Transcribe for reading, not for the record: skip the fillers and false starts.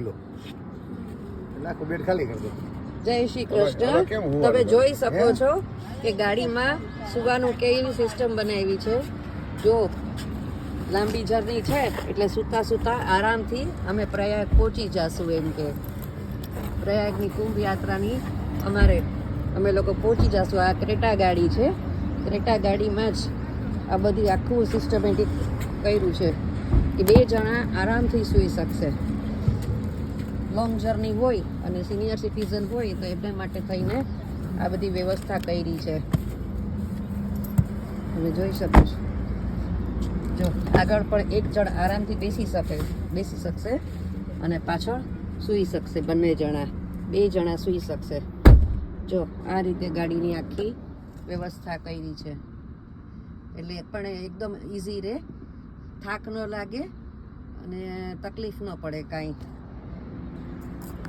લો એટલે આખું બેડ ખાલી કરી દો. જય શ્રી કૃષ્ણ. તમે જોઈ શકો છો કે ગાડીમાં સુવાનું કેવી સિસ્ટમ બનાવી છે. જો લાંબી જર્ની છે એટલે સૂતા સૂતા આરામથી અમે પ્રયાગ પહોંચી જશું. એમ કે પ્રયાગની કુંભ યાત્રાની અમે લોકો પહોંચી જશું. આ ક્રેટા ગાડી છે. ક્રેટા ગાડીમાં જ આ બધી આખું સિસ્ટમેટિક કર્યું છે કે 2 જણા આરામથી સૂઈ શકશે. લોંગ જર્ની હોય અને સિનિયર સિટીઝન હોય તો એમના માટે થઈને આ બધી વ્યવસ્થા કરી છે. તમે જોઈ શકો છો. જો આગળ પણ 1 જણ આરામથી બેસી શકશે અને પાછળ સૂઈ શકશે. બંને જણા 2 જણા સૂઈ શકશે. જો આ રીતે ગાડીની આખી વ્યવસ્થા કરી છે એટલે પણ એકદમ ઇઝી રહે, થાક ન લાગે અને તકલીફ ન પડે કાંઈ.